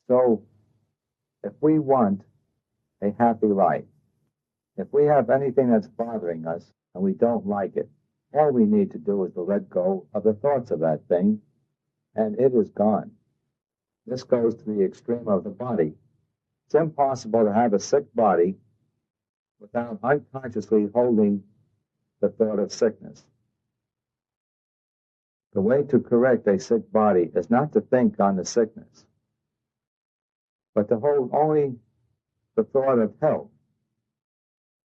So, if we want a happy life, if we have anything that's bothering us and we don't like it, all we need to do is to let go of the thoughts of that thing, and it is gone. This goes to the extreme of the body. It's impossible to have a sick body without unconsciously holding the thought of sickness. The way to correct a sick body is not to think on the sickness, but to hold only the thought of health.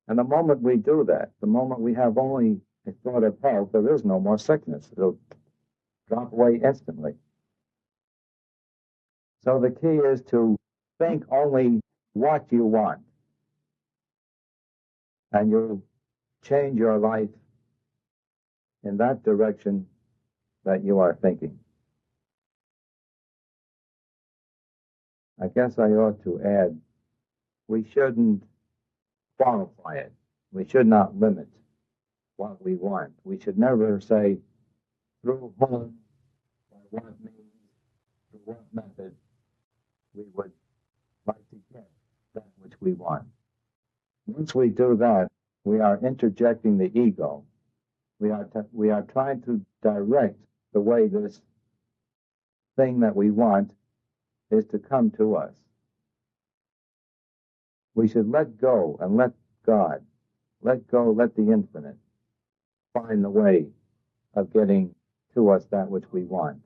And the moment we do that, the moment we have only a thought of health, there is no more sickness. It'll drop away instantly. So the key is to think only what you want, and you'll change your life in that direction that you are thinking. I guess I ought to add, we shouldn't qualify it. We should not limit what we want. We should never say, through whom, by what means, through what method, we would like to get that which we want. Once we do that, we are interjecting the ego. We are trying to direct the way this thing that we want is to come to us. We should let go and let God, let go, let the infinite find the way of getting to us that which we want.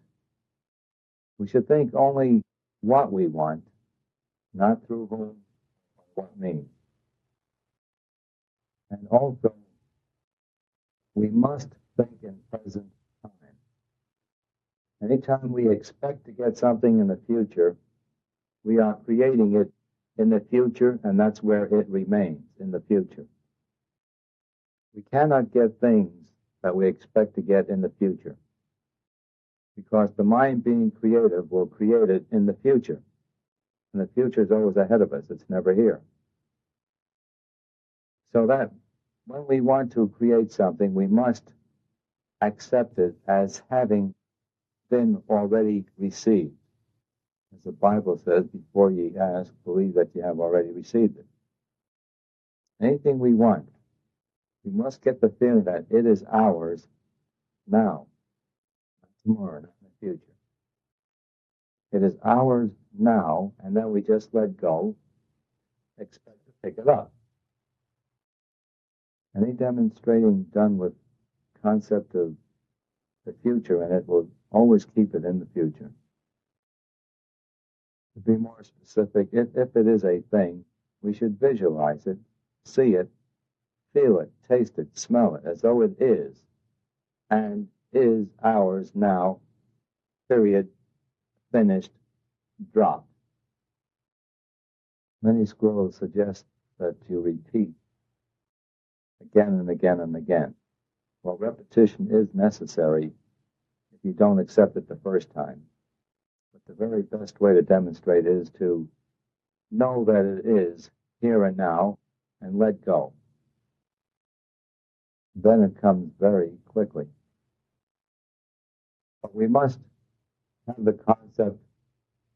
We should think only what we want, not through whom or what means. And also, we must think in present time. Anytime we expect to get something in the future, we are creating it in the future, and that's where it remains, in the future. We cannot get things that we expect to get in the future, because the mind being creative will create it in the future. And the future is always ahead of us. It's never here. So that when we want to create something, we must accept it as having been already received. As the Bible says, before ye ask, believe that you have already received it. Anything we want, we must get the feeling that it is ours now, not tomorrow, not in the future. It is ours now, and then we just let go, expect to pick it up. Any demonstrating done with concept of the future in it will always keep it in the future. To be more specific, if it is a thing, we should visualize it, see it, feel it, taste it, smell it, as though it is, and is ours now, period, finished, dropped. Many schools suggest that you repeat again and again and again. Well, repetition is necessary if you don't accept it the first time. But the very best way to demonstrate is to know that it is here and now and let go. Then it comes very quickly. But we must have the concept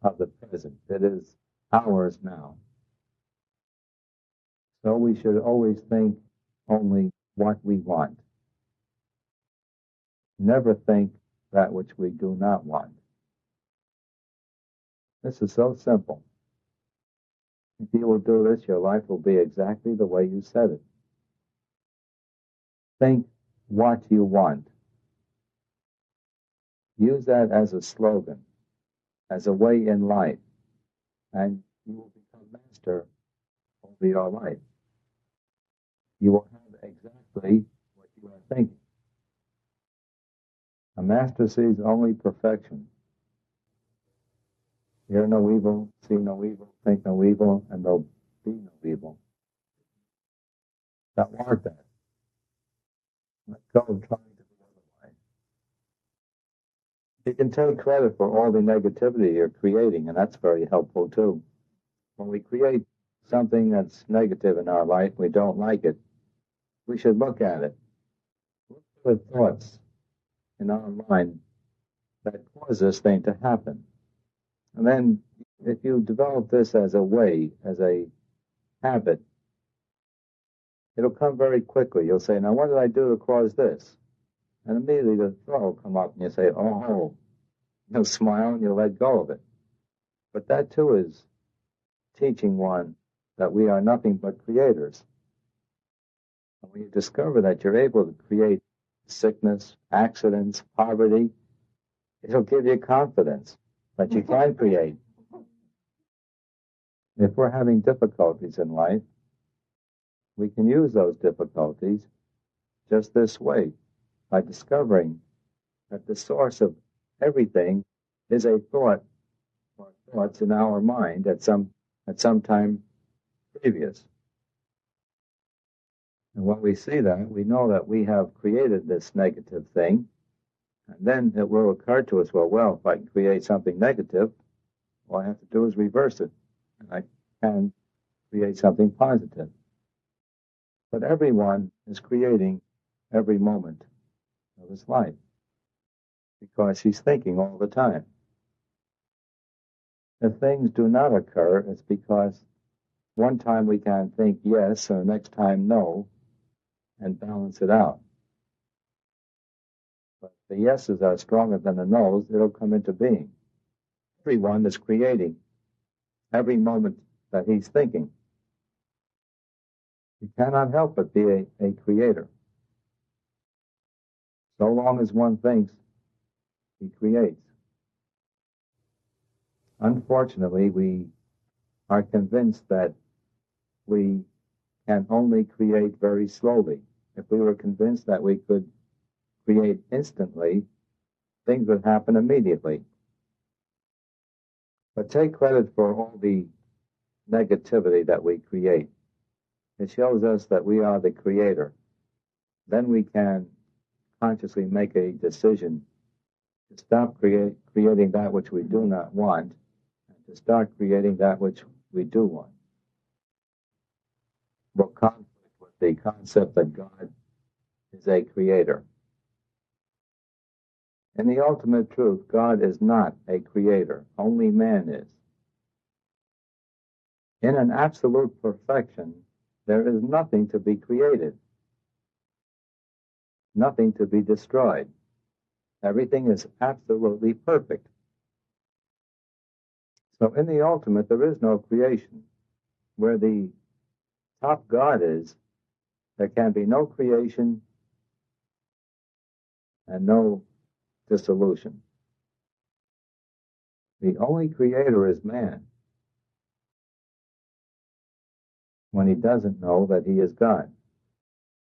of the present. It is ours now. So we should always think only what we want. Never think that which we do not want. This is so simple. If you will do this, your life will be exactly the way you said it. Think what you want. Use that as a slogan, as a way in life, and you will become master over your life. You will have exactly what you are thinking. A master sees only perfection. Hear no evil, see no evil, think no evil, and there'll be no evil. Don't want that. Let go of trying to be otherwise. You can take credit for all the negativity you're creating, and that's very helpful too. When we create something that's negative in our life, we don't like it, we should look at it. Look for the thoughts in our mind that cause this thing to happen. And then if you develop this as a way, as a habit, it'll come very quickly. You'll say, now what did I do to cause this? And immediately the thought will come up and you say, oh, you'll smile and you'll let go of it. But that too is teaching one that we are nothing but creators. And when you discover that you're able to create sickness, accidents, poverty, it'll give you confidence that you can create. If we're having difficulties in life, we can use those difficulties just this way, by discovering that the source of everything is a thought or thoughts in our mind at some time previous. And when we see that, we know that we have created this negative thing, and then it will occur to us, well, if I can create something negative, all I have to do is reverse it, and I can create something positive. But everyone is creating every moment of his life because he's thinking all the time. If things do not occur, it's because one time we can think yes, and the next time no, and balance it out. But if the yeses are stronger than the nos, it'll come into being. Everyone is creating every moment that he's thinking. You cannot help but be a creator. So long as one thinks, he creates. Unfortunately, we are convinced that we can only create very slowly. If we were convinced that we could create instantly, things would happen immediately. But take credit for all the negativity that we create. It shows us that we are the creator. Then we can consciously make a decision to stop creating that which we do not want and to start creating that which we do want. Will conflict with the concept that God is a creator. In the ultimate truth, God is not a creator. Only man is. In an absolute perfection, there is nothing to be created, nothing to be destroyed. Everything is absolutely perfect. So in the ultimate, there is no creation. Where the top God is, there can be no creation and no dissolution. The only creator is man, when he doesn't know that he is God.